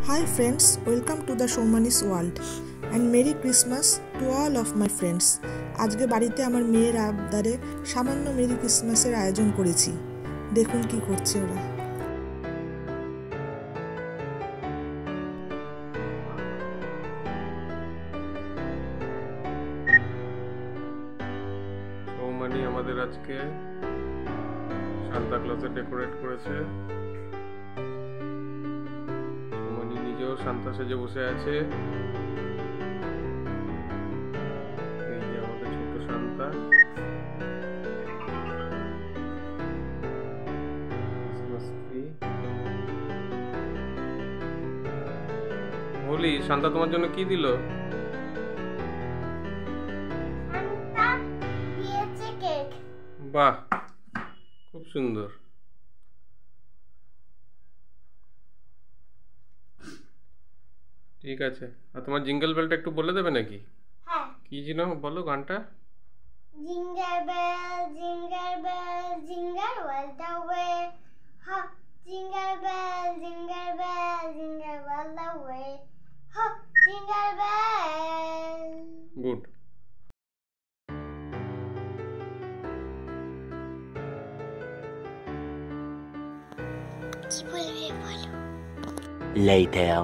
Hi friends, welcome to the Shomani's world and Merry Christmas to all of my friends. আজকে বাড়িতে আমার মেয়ের আবদারে সামান্য মেরি ক্রিসমাসের আয়োজন করেছি। দেখুন কি করছে ওরা। সৌমানি আমাদের আজকে সান্তা ক্লজে ডেকোরেট করেছে। নিজেও সান্তা সেজে বসে আছে। এই যে আমাদের ছোট সান্তা। বলি সান্তা তোমার জন্য কি দিল? বাহ, খুব সুন্দর। ঠিক আছে, আর তোমার জিঙ্গল বেলটা একটু বলে দেবে নাকি? হ্যাঁ, কি যেন বলো গানটা? Jingle bell jingle bell jingle all the way, হা jingle bell jingle all the way, হা জিঙ্গল বেল। গুড। কি বলবে বলো? Later.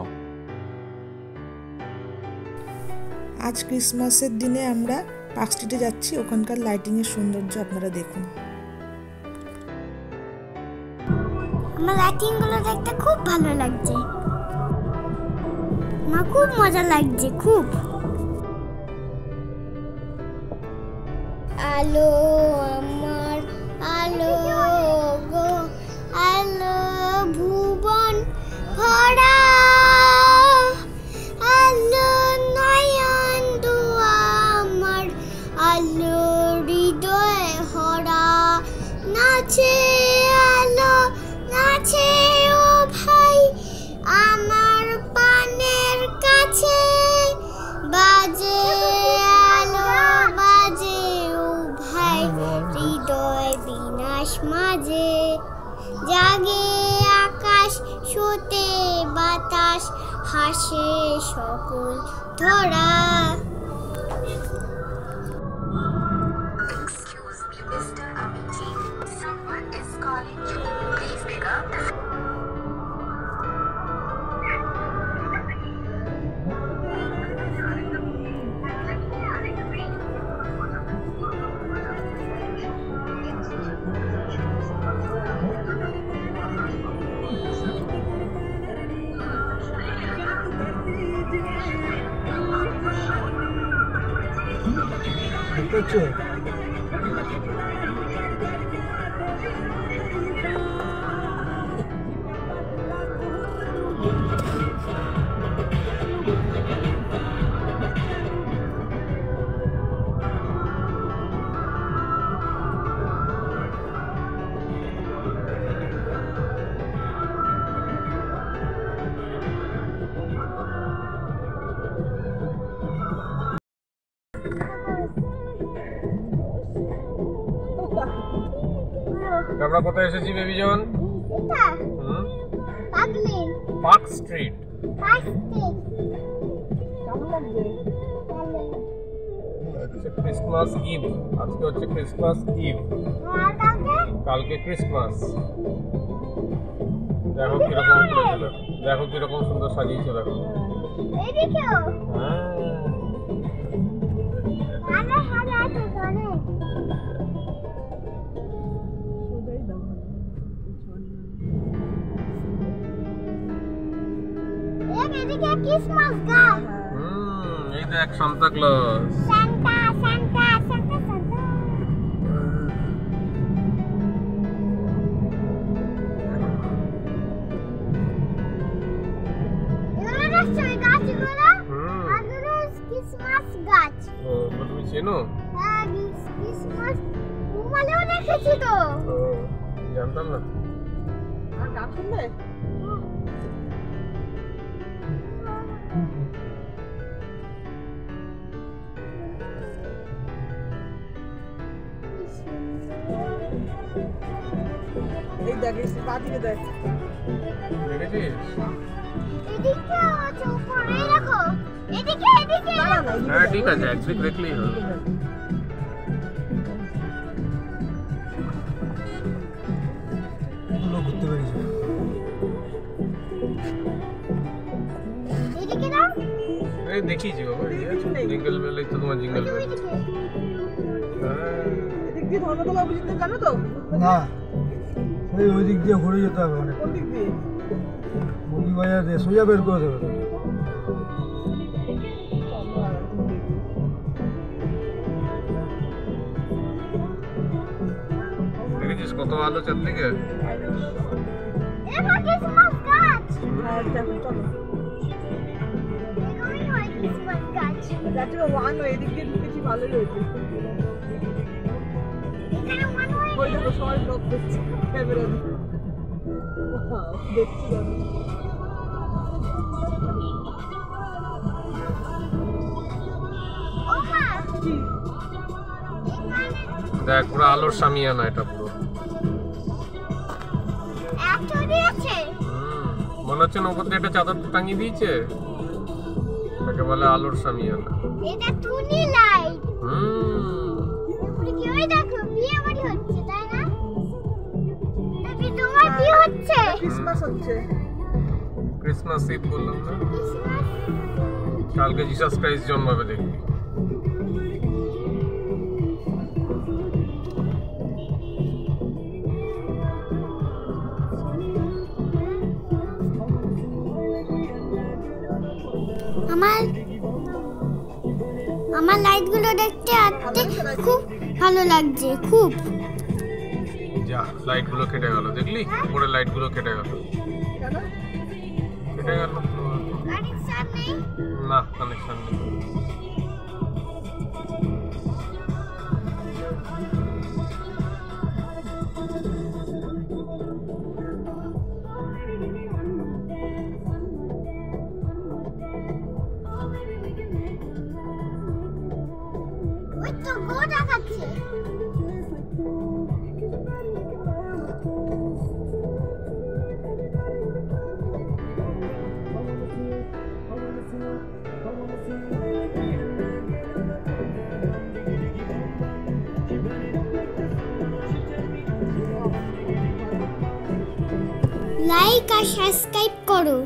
আজ ক্রিসমাসের দিনে আমরা পার্ক স্ট্রিটে যাচ্ছি, ওখানকার লাইটিং এর সৌন্দর্য আপনারা দেখুন। আমার লাইটিং গুলো দেখতে খুব ভালো লাগছে, আমার খুব মজা লাগছে খুব। আলো আমার আলো গো, আলো ভুবন ভরা, আলো নয়ন দুয়া আমার, আলো হৃদয় ভরা। নাচে আলো নাচে ও ভাই আমার পানের কাছে, বাজে আলো বাজে ও ভাই হৃদয় বিনাশ মাঝে। জাগে আকাশ শোতে বাতাস, হাসে সকল ধরা। Excuse me, Mr. Amity. Someone is calling you. Please pick up. আমরা কোথায় এসেছি বেবিজন? এটা পাগলিন পার্ক স্ট্রিট। পাস্তে কেমন লাগছে? হচ্ছে ক্রিসমাস ইভ। আজকে হচ্ছে ক্রিসমাস ইভ, আর কালকে ক্রিসমাস। দেখো কিরকম করেছিল, দেখো কিরকম সুন্দর সাজিয়েছে, দেখো। এইদিকেও হ্যাঁ, আরে হালা তো জানে। এদিকে ক্রিসমাস গাছ। এই দেখ Santa Claus. Santa Santa Santa Santa. এগুলো দেখছো এই গাছগুলো? এগুলো ক্রিসমাস গাছ। ও, তুমি চেনো? হ্যাঁ, ক্রিসমাস মোবাইলেও দেখেছি তো। ও, জানতাম না। আর গান শুনবে? এই দেখ, এই বাদিকে দেখ, দেখেছিস? এদিকে হ্যাঁ ঠিক আছে, একদিক দেখলেই হবে। ঘুরতে পেরেছি। এদিকে দাও। এই দেখিয়েছি বাবা, জিঙ্গল বেল, এই তো তোমার জিঙ্গল বেল। এদিক দিয়ে ধর্মতলা অফিস জানো তো? না, ওই দিক দিয়ে ঘুরে যেতে হবে অনেক। কোন দিক দিয়ে? মুরগি বাজার দিয়ে সোজা বের করে দেবে। দেখেছিস কত আলো চারদিকে? এবার ক্রিসমাস গাছ। হ্যাঁ দেখো চলো। এগুলোই হয় ক্রিসমাস গাছ। যাচ্ছে ওয়ান ওই দিক দিয়ে ঢুকেছি, ভালোই হয়েছে। এখানে মনে হয় ওই দেখো সবাই ব্লগ করছে ক্যামেরা দিয়ে। Wow, দেখছি আমি। ও মা, কি? দেখ পুরো আলোর সামিয়ানা এটা পুরো। এত দিয়েছে। মনে হচ্ছে না উপর দিয়ে একটা চাদর টাঙিয়ে দিয়েছে, তাকে বলে আলোর সামিয়ানা। এটা টুনি লাইট। হুম, এগুলো কি ওই দেখো বিয়ে বাড়ি হচ্ছে তাই না? দেখি তোমার বিয়ে হচ্ছে। ক্রিসমাস হচ্ছে। ক্রিসমাস ঈদ বললাম না, ক্রিসমাস। কালকে জিসাস ক্রাইস্ট জন্মাবে দেখবি। আমার লাইটগুলো দেখতে আজকে খুব ভালো লাগছে, খুব। যা লাইট গুলো কেটে গেল, দেখলি উপরে লাইট গুলো কেটে গেল, কেন? কেটে গেল। কানেকশন নেই। না, কানেকশন নেই। ওই তো গোটা খাচ্ছে। লাইক আর সাবস্ক্রাইব করো।